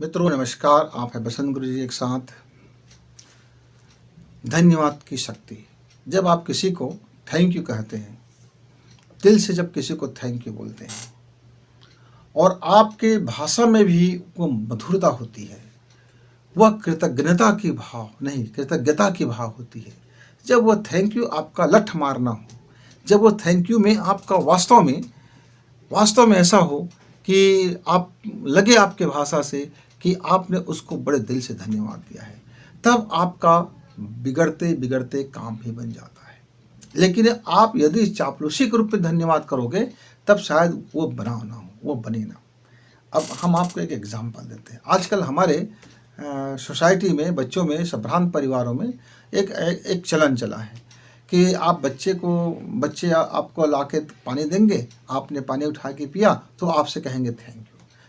मित्रों नमस्कार, आप हैं बसंत गुरु जी एक साथ। धन्यवाद की शक्ति। जब आप किसी को थैंक यू कहते हैं, दिल से जब किसी को थैंक यू बोलते हैं और आपके भाषा में भी वो मधुरता होती है, वह कृतज्ञता की भाव नहीं, कृतज्ञता की भाव होती है। जब वह थैंक यू आपका लठ मारना हो, जब वो थैंक यू में आपका वास्तव में ऐसा हो कि आप लगे आपके भाषा से कि आपने उसको बड़े दिल से धन्यवाद दिया है, तब आपका बिगड़ते बिगड़ते काम भी बन जाता है। लेकिन आप यदि चापलूसी के रूप में धन्यवाद करोगे, तब शायद वो बना ना हो, वो बने ना। अब हम आपको एक एग्जाम्पल देते हैं। आजकल हमारे सोसाइटी में, बच्चों में, संभ्रांत परिवारों में एक चलन चला है कि आप बच्चे आपको लाके पानी देंगे, आपने पानी उठा के पिया तो आपसे कहेंगे थैंक यू।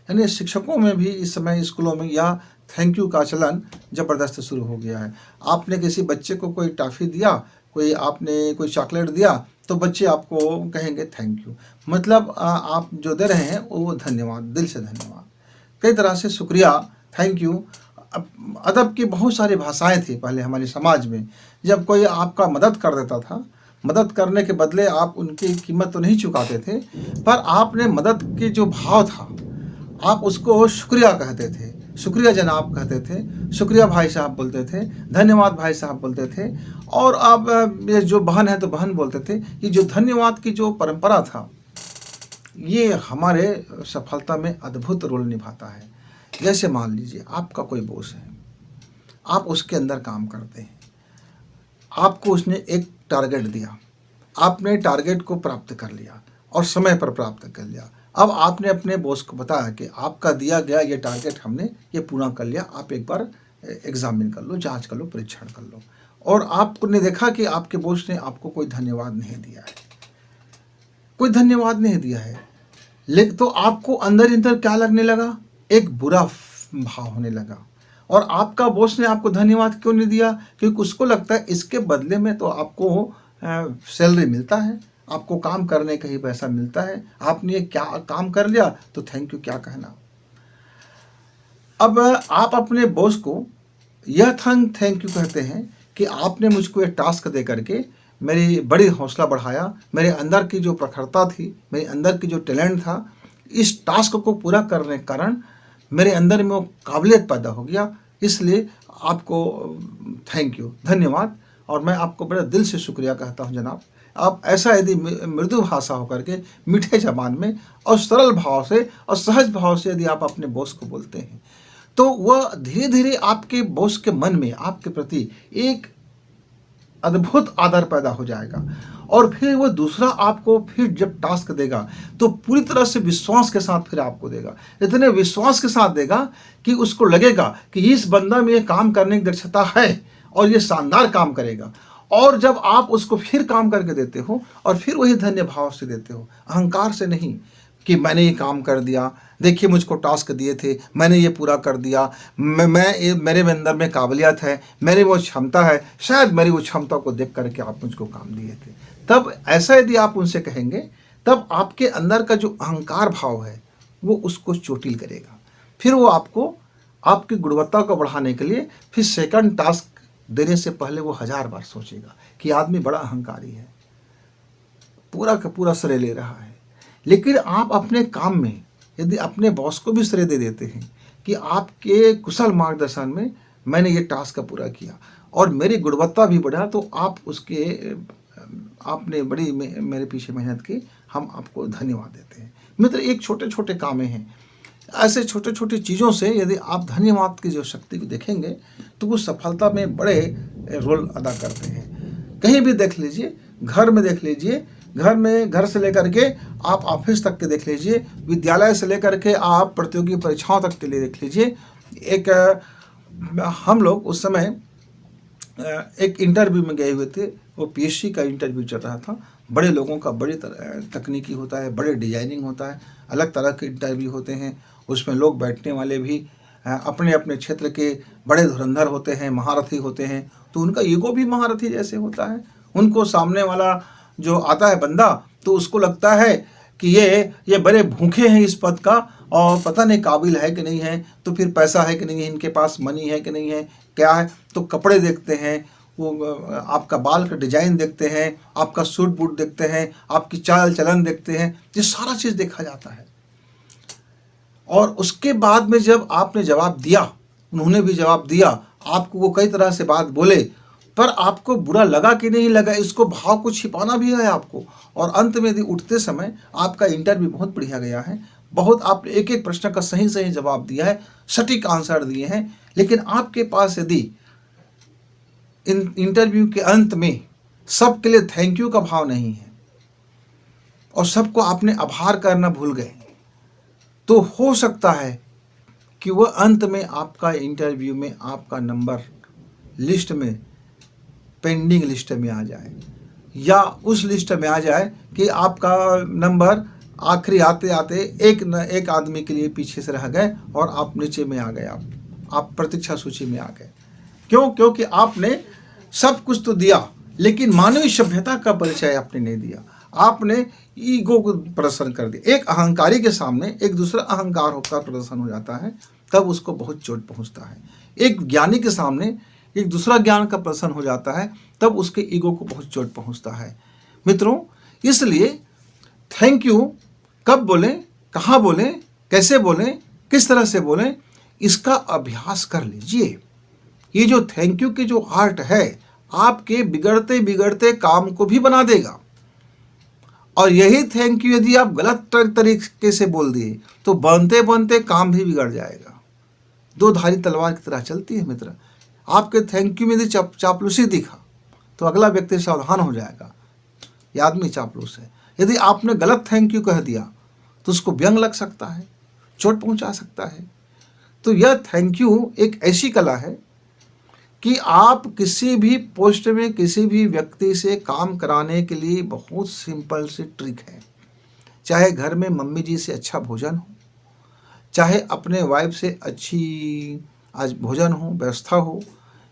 यानी शिक्षकों में भी इस समय स्कूलों में यह थैंक यू का चलन ज़बरदस्त शुरू हो गया है। आपने किसी बच्चे को कोई टॉफ़ी दिया, आपने कोई चॉकलेट दिया, तो बच्चे आपको कहेंगे थैंक यू। मतलब आप जो दे रहे हैं वो धन्यवाद, दिल से धन्यवाद। कई तरह से शुक्रिया, थैंक यू। अदब की बहुत सारी भाषाएं थी पहले हमारे समाज में। जब कोई आपका मदद कर देता था, मदद करने के बदले आप उनकी कीमत तो नहीं चुकाते थे, पर आपने मदद के जो भाव था, आप उसको शुक्रिया कहते थे, शुक्रिया जनाब कहते थे, शुक्रिया भाई साहब बोलते थे, धन्यवाद भाई साहब बोलते थे। और आप ये जो बहन है तो बहन बोलते थे। ये जो धन्यवाद की जो परंपरा था, ये हमारे सफलता में अद्भुत रोल निभाता है। जैसे मान लीजिए आपका कोई बॉस है, आप उसके अंदर काम करते हैं, आपको उसने एक टारगेट दिया, आपने टारगेट को प्राप्त कर लिया और समय पर प्राप्त कर लिया। अब आपने अपने बॉस को बताया कि आपका दिया गया ये टारगेट हमने ये पूरा कर लिया, आप एक बार एग्जामिन कर लो, जांच कर लो, परीक्षण कर लो। और आपने देखा कि आपके बॉस ने आपको कोई धन्यवाद नहीं दिया है, कोई धन्यवाद नहीं दिया है। लेकिन तो आपको अंदर ही अंदर क्या लगने लगा, एक बुरा भाव होने लगा। और आपका बॉस ने आपको धन्यवाद क्यों नहीं दिया? क्योंकि उसको लगता है इसके बदले में तो आपको सैलरी मिलता है, आपको काम करने का ही पैसा मिलता है, आपने क्या काम कर लिया तो थैंक यू क्या कहना। अब आप अपने बॉस को यह थैंक यू कहते हैं कि आपने मुझको एक टास्क दे करके मेरी बड़ी हौसला बढ़ाया, मेरे अंदर की जो प्रखरता थी, मेरे अंदर की जो टैलेंट था, इस टास्क को पूरा करने के कारण मेरे अंदर में वो काबिलियत पैदा हो गया, इसलिए आपको थैंक यू, धन्यवाद। और मैं आपको बड़े दिल से शुक्रिया कहता हूँ जनाब। आप ऐसा यदि मृदु भाषा होकर के, मीठे जबान में और सरल भाव से और सहज भाव से यदि आप अपने बॉस को बोलते हैं, तो वह धीरे धीरे आपके बॉस के मन में आपके प्रति एक अद्भुत आदर पैदा हो जाएगा। और फिर वो दूसरा आपको फिर जब टास्क देगा तो पूरी तरह से विश्वास के साथ फिर आपको देगा, इतने विश्वास के साथ देगा कि उसको लगेगा कि इस बंदा में ये काम करने की दक्षता है और ये शानदार काम करेगा। और जब आप उसको फिर काम करके देते हो और फिर वही धन्य भाव से देते हो, अहंकार से नहीं कि मैंने ये काम कर दिया, देखिए मुझको टास्क दिए थे, मैंने ये पूरा कर दिया, मेरे अंदर में काबिलियत है, मेरे वो क्षमता है, शायद मेरी वो क्षमता को देख करके आप मुझको काम दिए थे। तब ऐसा यदि आप उनसे कहेंगे, तब आपके अंदर का जो अहंकार भाव है वो उसको चोटिल करेगा। फिर वो आपको आपकी गुणवत्ता को बढ़ाने के लिए फिर सेकंड टास्क देने से पहले वो 1000 बार सोचेगा कि आदमी बड़ा अहंकारी है, पूरा का पूरा श्रेय ले रहा है। लेकिन आप अपने काम में यदि अपने बॉस को भी श्रेय दे देते हैं कि आपके कुशल मार्गदर्शन में मैंने ये टास्क पूरा किया और मेरी गुणवत्ता भी बढ़ा, तो आप आपने बड़ी मेरे पीछे मेहनत की, हम आपको धन्यवाद देते हैं। मित्र, एक छोटे छोटे काम हैं, ऐसे छोटे छोटे चीज़ों से यदि आप धन्यवाद की जो शक्ति को देखेंगे तो वो सफलता में बड़े रोल अदा करते हैं। कहीं भी देख लीजिए, घर में देख लीजिए, घर से लेकर के आप ऑफिस तक के देख लीजिए, विद्यालय से लेकर के आप प्रतियोगी परीक्षाओं तक के लिए देख लीजिए। हम लोग उस समय एक इंटरव्यू में गए हुए थे, वो पीएचडी का इंटरव्यू चल रहा था। बड़े लोगों का बड़े तकनीकी होता है, बड़े डिजाइनिंग होता है, अलग तरह के इंटरव्यू होते हैं। उसमें लोग बैठने वाले भी अपने अपने क्षेत्र के बड़े धुरंधर होते हैं, महारथी होते हैं, तो उनका ईगो भी महारथी जैसे होता है। उनको सामने वाला जो आता है बंदा, तो उसको लगता है कि ये बड़े भूखे हैं इस पद का और पता नहीं काबिल है कि नहीं है, तो फिर पैसा है कि नहीं है, इनके पास मनी है कि नहीं है, क्या है, तो कपड़े देखते हैं, वो आपका बाल का डिजाइन देखते हैं, आपका सूट बूट देखते हैं, आपकी चाल चलन देखते हैं, ये सारा चीज़ देखा जाता है। और उसके बाद में जब आपने जवाब दिया, उन्होंने भी जवाब दिया, आपको वो कई तरह से बात बोले, पर आपको बुरा लगा कि नहीं लगा, इसको भाव को छिपाना भी है आपको। और अंत में यदि उठते समय आपका इंटरव्यू बहुत बढ़िया गया है, बहुत आपने एक एक प्रश्न का सही सही जवाब दिया है, सटीक आंसर दिए हैं, लेकिन आपके पास यदि इन इंटरव्यू के अंत में सबके लिए थैंक यू का भाव नहीं है और सबको आपने आभार करना भूल गए, तो हो सकता है कि वह अंत में आपका इंटरव्यू में आपका नंबर लिस्ट में पेंडिंग लिस्ट में आ जाए, या उस लिस्ट में आ जाए कि आपका नंबर आखिरी आते आते एक आदमी के लिए पीछे से रह गए और आप नीचे में आ गए, आप प्रतीक्षा सूची में आ गए। क्यों? क्योंकि आपने सब कुछ तो दिया, लेकिन मानवीय सभ्यता का परिचय आपने नहीं दिया, आपने ईगो को प्रदर्शन कर दिया। एक अहंकारी के सामने एक दूसरा अहंकार होकर प्रदर्शन हो जाता है, तब उसको बहुत चोट पहुंचता है। एक ज्ञानी के सामने एक दूसरा ज्ञान का प्रदर्शन हो जाता है, तब उसके ईगो को बहुत चोट पहुंचता है। मित्रों, इसलिए थैंक यू कब बोलें, कहाँ बोलें, कैसे बोलें, किस तरह से बोलें, इसका अभ्यास कर लीजिए। ये जो थैंक यू की जो आर्ट है, आपके बिगड़ते बिगड़ते काम को भी बना देगा। और यही थैंक यू यदि आप गलत तरीके से बोल दिए तो बनते बनते काम भी बिगड़ जाएगा। दो धारी तलवार की तरह चलती है मित्र। आपके थैंक यू में यदि चापलूसी दिखा तो अगला व्यक्ति सावधान हो जाएगा, ये आदमी चापलूस है। यदि आपने गलत थैंक यू कह दिया तो उसको व्यंग लग सकता है, चोट पहुंचा सकता है। तो यह थैंक यू एक ऐसी कला है कि आप किसी भी पोस्ट में किसी भी व्यक्ति से काम कराने के लिए बहुत सिंपल सी ट्रिक है। चाहे घर में मम्मी जी से अच्छा भोजन हो, चाहे अपने वाइफ से अच्छी आज भोजन हो, व्यवस्था हो,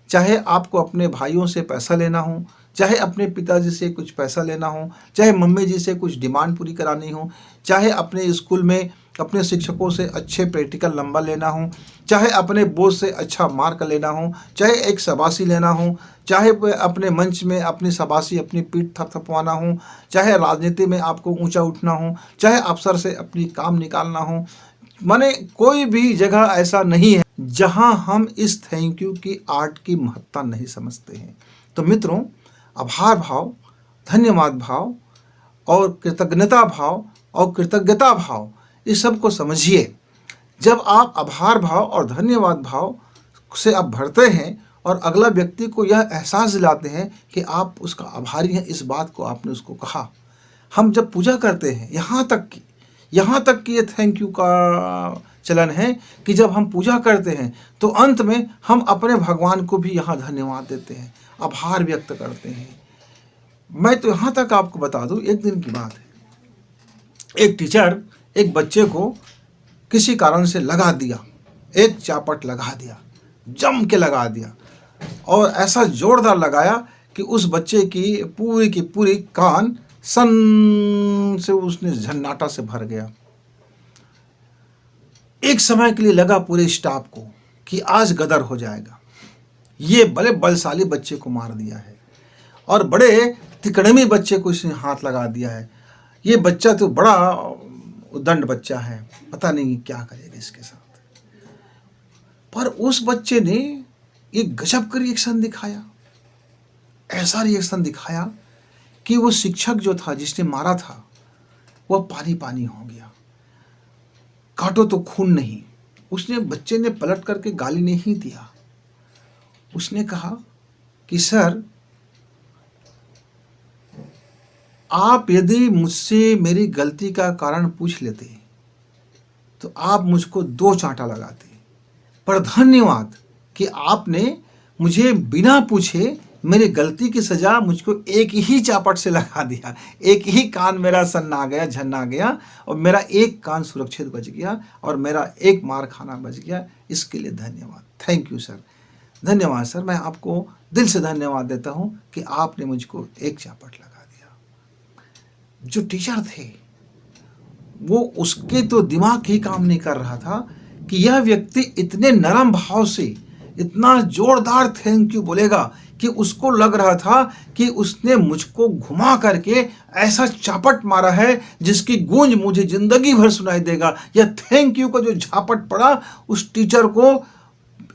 चाहे आपको अपने भाइयों से पैसा लेना हो, चाहे अपने पिताजी से कुछ पैसा लेना हो, चाहे मम्मी जी से कुछ डिमांड पूरी करानी हो, चाहे अपने स्कूल में अपने शिक्षकों से अच्छे प्रैक्टिकल नंबर लेना हो, चाहे अपने बॉस से अच्छा मार्क लेना हो, चाहे एक शाबाशी लेना हो, चाहे अपने मंच में अपनी शाबाशी अपनी पीठ थपथपवाना हो, चाहे राजनीति में आपको ऊंचा उठना हो, चाहे अफसर से अपनी काम निकालना हो, माने कोई भी जगह ऐसा नहीं है जहां हम इस थैंक यू की आर्ट की महत्ता नहीं समझते हैं। तो मित्रों, आभार भाव, धन्यवाद भाव और कृतज्ञता भाव और कृतज्ञता भाव, इस सब को समझिए। जब आप आभार भाव और धन्यवाद भाव से आप भरते हैं और अगला व्यक्ति को यह एहसास दिलाते हैं कि आप उसका आभारी हैं, इस बात को आपने उसको कहा। हम जब पूजा करते हैं, यहाँ तक कि ये थैंक यू का चलन है कि जब हम पूजा करते हैं तो अंत में हम अपने भगवान को भी यहाँ धन्यवाद देते हैं, आभार व्यक्त करते हैं। मैं तो यहाँ तक आपको बता दूँ, एक दिन की बात है, एक टीचर एक बच्चे को किसी कारण से लगा दिया, एक चापट लगा दिया, जम के लगा दिया, और ऐसा जोरदार लगाया कि उस बच्चे की पूरी कान सन से उसने झन्नाटा से भर गया। एक समय के लिए लगा पूरे स्टाफ को कि आज गदर हो जाएगा, ये बड़े बलशाली बच्चे को मार दिया है और बड़े तिकड़मी बच्चे को इसने हाथ लगा दिया है। ये बच्चा तो बड़ा उद्दंड बच्चा है, पता नहीं क्या करेगा इसके साथ। पर उस बच्चे ने एक गजब का रिएक्शन दिखाया, ऐसा रिएक्शन दिखाया कि वो शिक्षक जो था जिसने मारा था वह पानी पानी हो गया। काटो तो खून नहीं। उसने बच्चे ने पलट करके गाली नहीं दिया, उसने कहा कि सर, आप यदि मुझसे मेरी गलती का कारण पूछ लेते तो आप मुझको 2 चांटा लगाते, पर धन्यवाद कि आपने मुझे बिना पूछे मेरी गलती की सजा मुझको एक ही चापट से लगा दिया। एक ही कान मेरा सन्ना गया, झन्ना गया, और मेरा एक कान सुरक्षित बच गया और मेरा एक मार खाना बच गया। इसके लिए धन्यवाद, थैंक यू सर, धन्यवाद सर, मैं आपको दिल से धन्यवाद देता हूँ कि आपने मुझको एक चापट लगा दिया। जो टीचर थे वो उसके तो दिमाग ही काम नहीं कर रहा था कि यह व्यक्ति इतने नरम भाव से इतना जोरदार थैंक यू बोलेगा कि उसको लग रहा था कि उसने मुझको घुमा करके ऐसा चापट मारा है जिसकी गूंज मुझे जिंदगी भर सुनाई देगा। यह थैंक यू का जो झापट पड़ा उस टीचर को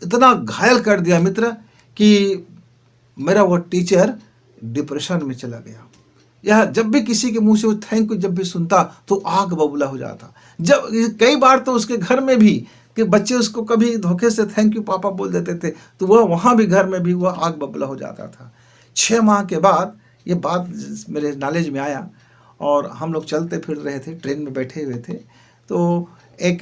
इतना घायल कर दिया मित्र कि मेरा वो टीचर डिप्रेशन में चला गया। यह जब भी किसी के मुंह से वो थैंक यू जब भी सुनता तो आग बबूला हो जाता। जब कई बार तो उसके घर में भी कि बच्चे उसको कभी धोखे से थैंक यू पापा बोल देते थे तो वह वहाँ भी घर में भी वह आग बबूला हो जाता था। 6 माह के बाद ये बात मेरे नॉलेज में आया और हम लोग चलते फिर रहे थे, ट्रेन में बैठे हुए थे, तो एक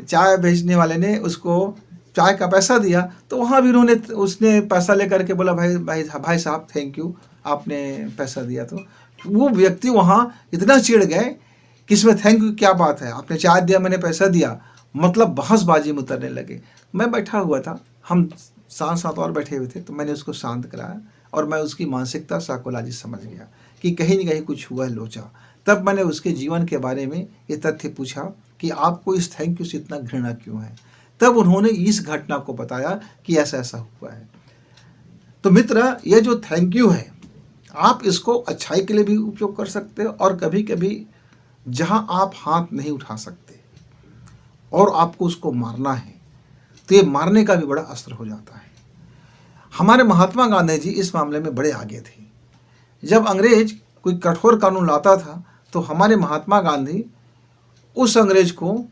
चाय बेचने वाले ने उसको चाय का पैसा दिया तो वहाँ भी उसने पैसा लेकर के बोला भाई साहब थैंक यू, आपने पैसा दिया। तो वो व्यक्ति वहाँ इतना चिढ़ गए कि इसमें थैंक यू क्या बात है, आपने चाय दिया मैंने पैसा दिया, मतलब बहसबाजी में उतरने लगे। मैं बैठा हुआ था, हम साथ और बैठे हुए थे, तो मैंने उसको शांत कराया और मैं उसकी मानसिकता साइकोलॉजी समझ गया कि कहीं न कहीं कुछ हुआ है लोचा। तब मैंने उसके जीवन के बारे में ये तथ्य पूछा कि आपको इस थैंक यू से इतना घृणा क्यों है। तब उन्होंने इस घटना को बताया कि ऐसा ऐसा हुआ है। तो मित्र, ये जो थैंक यू है आप इसको अच्छाई के लिए भी उपयोग कर सकते हो और कभी कभी जहां आप हाथ नहीं उठा सकते और आपको उसको मारना है तो ये मारने का भी बड़ा अस्त्र हो जाता है। हमारे महात्मा गांधी जी इस मामले में बड़े आगे थे। जब अंग्रेज कोई कठोर कानून लाता था तो हमारे महात्मा गांधी उस अंग्रेज को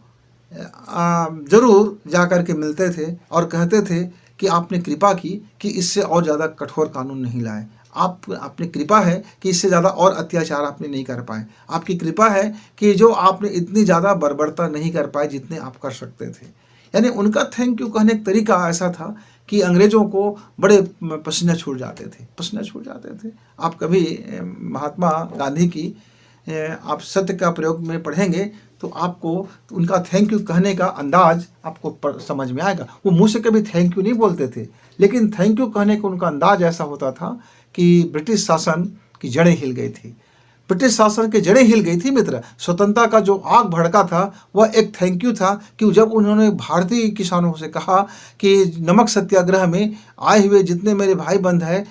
जरूर जाकर के मिलते थे और कहते थे कि आपने कृपा की कि इससे और ज़्यादा कठोर कानून नहीं लाए, आपने कृपा है कि इससे ज़्यादा और अत्याचार आपने नहीं कर पाए, आपकी कृपा है कि जो आपने इतनी ज़्यादा बर्बरता नहीं कर पाए जितने आप कर सकते थे। यानी उनका थैंक यू कहने का तरीका ऐसा था कि अंग्रेज़ों को बड़े पसीना छूट जाते थे। आप कभी महात्मा गांधी की आप सत्य का प्रयोग में पढ़ेंगे तो आपको उनका थैंक यू कहने का अंदाज आपको समझ में आएगा। वो मुंह से कभी थैंक यू नहीं बोलते थे, लेकिन थैंक यू कहने का उनका अंदाज ऐसा होता था कि ब्रिटिश शासन की जड़ें हिल गई थी। ब्रिटिश शासन की जड़ें हिल गई थी मित्र। स्वतंत्रता का जो आग भड़का था वह एक थैंक यू था कि जब उन्होंने भारतीय किसानों से कहा कि नमक सत्याग्रह में आए हुए जितने मेरे भाई बंद हैं,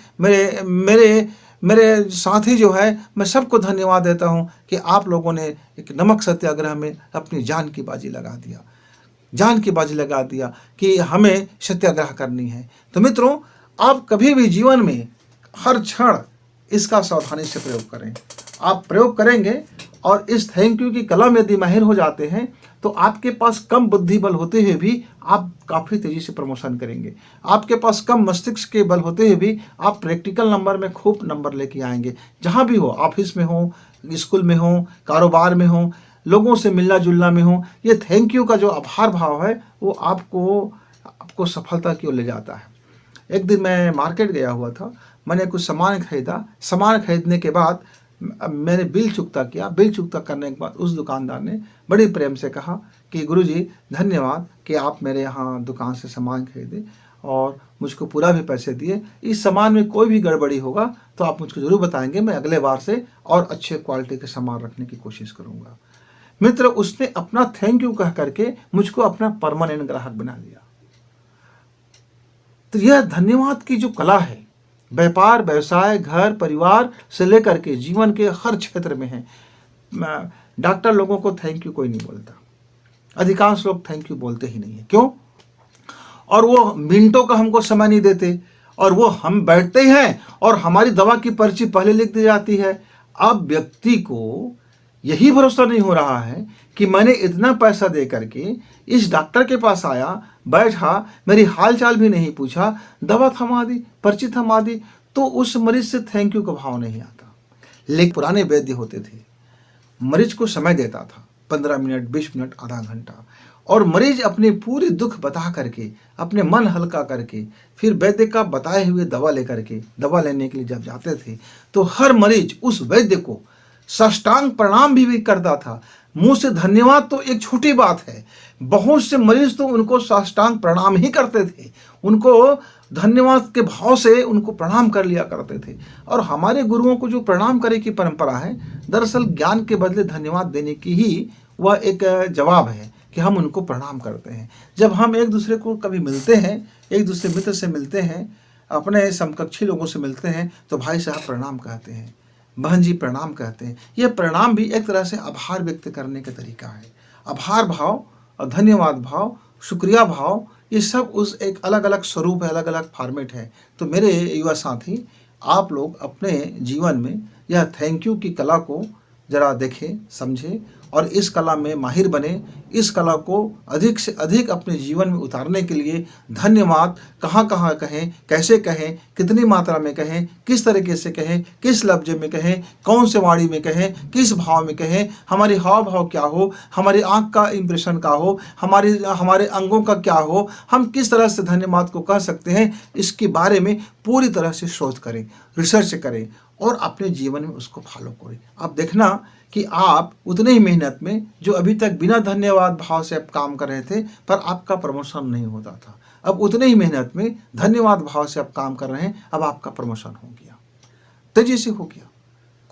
मेरे साथी जो है, मैं सबको धन्यवाद देता हूं कि आप लोगों ने एक नमक सत्याग्रह में अपनी जान की बाजी लगा दिया कि हमें सत्याग्रह करनी है। तो मित्रों, आप कभी भी जीवन में हर क्षण इसका सावधानी से प्रयोग करें। आप प्रयोग करेंगे और इस थैंक यू की कला में यदि माहिर हो जाते हैं तो आपके पास कम बुद्धि बल होते हुए भी आप काफ़ी तेज़ी से प्रमोशन करेंगे। आपके पास कम मस्तिष्क के बल होते हुए भी आप प्रैक्टिकल नंबर में खूब नंबर लेके आएंगे। जहाँ भी हो, ऑफिस में हो, स्कूल में हो, कारोबार में हो, लोगों से मिलना जुलना में हो, ये थैंक यू का जो आभार भाव है वो आपको सफलता की ओर ले जाता है। एक दिन मैं मार्केट गया हुआ था, मैंने कुछ सामान खरीदा। सामान खरीदने के बाद मैंने बिल चुकता किया। बिल चुकता करने के बाद उस दुकानदार ने बड़ी प्रेम से कहा कि गुरुजी धन्यवाद कि आप मेरे यहाँ दुकान से सामान खरीदे और मुझको पूरा भी पैसे दिए। इस सामान में कोई भी गड़बड़ी होगा तो आप मुझको ज़रूर बताएंगे, मैं अगले बार से और अच्छे क्वालिटी के सामान रखने की कोशिश करूँगा। मित्र, उसने अपना थैंक यू कह करके मुझको अपना परमानेंट ग्राहक बना लिया। तो यह धन्यवाद की जो कला है, व्यापार, व्यवसाय, घर परिवार से लेकर के जीवन के हर क्षेत्र में है। डॉक्टर लोगों को थैंक यू कोई नहीं बोलता, अधिकांश लोग थैंक यू बोलते ही नहीं है। क्यों? और वो मिनटों का हमको समय नहीं देते और वो हम बैठते हैं और हमारी दवा की पर्ची पहले लिख दी जाती है। अब व्यक्ति को यही भरोसा नहीं हो रहा है कि मैंने इतना पैसा दे करके इस डॉक्टर के पास आया, बैठा, मेरी हाल चाल भी नहीं पूछा, दवा थमा दी, पर्ची थमा दी, तो उस मरीज से थैंक यू का भाव नहीं आता। लेकिन पुराने वैद्य होते थे, मरीज को समय देता था 15 मिनट, 20 मिनट, आधा घंटा, और मरीज अपने पूरे दुख बता करके, अपने मन हल्का करके फिर वैद्य का बताए हुए दवा लेकर के दवा लेने के लिए जब जाते थे तो हर मरीज उस वैद्य को साष्टांग प्रणाम भी करता था। मुंह से धन्यवाद तो एक छोटी बात है, बहुत से मरीज तो उनको साष्टांग प्रणाम ही करते थे, उनको धन्यवाद के भाव से उनको प्रणाम कर लिया करते थे। और हमारे गुरुओं को जो प्रणाम करे की परंपरा है, दरअसल ज्ञान के बदले धन्यवाद देने की ही वह एक जवाब है कि हम उनको प्रणाम करते हैं। जब हम एक दूसरे को कभी मिलते हैं, एक दूसरे मित्र से मिलते हैं, अपने समकक्षी लोगों से मिलते हैं, तो भाई साहब प्रणाम कहते हैं, बहन जी प्रणाम कहते हैं। यह प्रणाम भी एक तरह से आभार व्यक्त करने का तरीका है। आभार भाव और धन्यवाद भाव, शुक्रिया भाव, ये सब उस एक अलग अलग स्वरूप है, अलग अलग फॉर्मेट है। तो मेरे युवा साथी, आप लोग अपने जीवन में यह थैंक यू की कला को ज़रा देखें, समझें और इस कला में माहिर बने। इस कला को अधिक से अधिक अपने जीवन में उतारने के लिए धन्यवाद कहाँ कहाँ कहें, कैसे कहें, कितनी मात्रा में कहें, किस तरीके से कहें, किस लफ्ज में कहें, कौन से वाणी में कहें, किस भाव में कहें, हमारी हाव भाव क्या हो, हमारी आँख का इम्प्रेशन क्या हो, हमारे अंगों का क्या हो, हम किस तरह से धन्यवाद को कह सकते हैं, इसके बारे में पूरी तरह से शोध करें, रिसर्च करें और अपने जीवन में उसको फॉलो करें। आप देखना कि आप उतने ही मेहनत में जो अभी तक बिना धन्यवाद भाव से आप काम कर रहे थे पर आपका प्रमोशन नहीं होता था, अब उतने ही मेहनत में धन्यवाद भाव से आप काम कर रहे हैं, अब आपका प्रमोशन हो गया, तेजी से हो गया,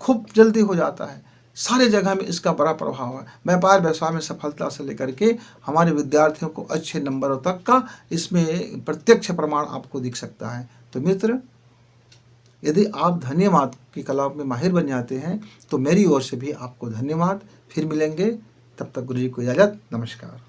खूब जल्दी हो जाता है। सारे जगह में इसका बड़ा प्रभाव है। व्यापार व्यवसाय में सफलता से लेकर के हमारे विद्यार्थियों को अच्छे नंबरों तक का इसमें प्रत्यक्ष प्रमाण आपको दिख सकता है। तो मित्र, यदि आप धन्यवाद की कला में माहिर बन जाते हैं तो मेरी ओर से भी आपको धन्यवाद। फिर मिलेंगे, तब तक गुरु जी को इजाज़त, नमस्कार।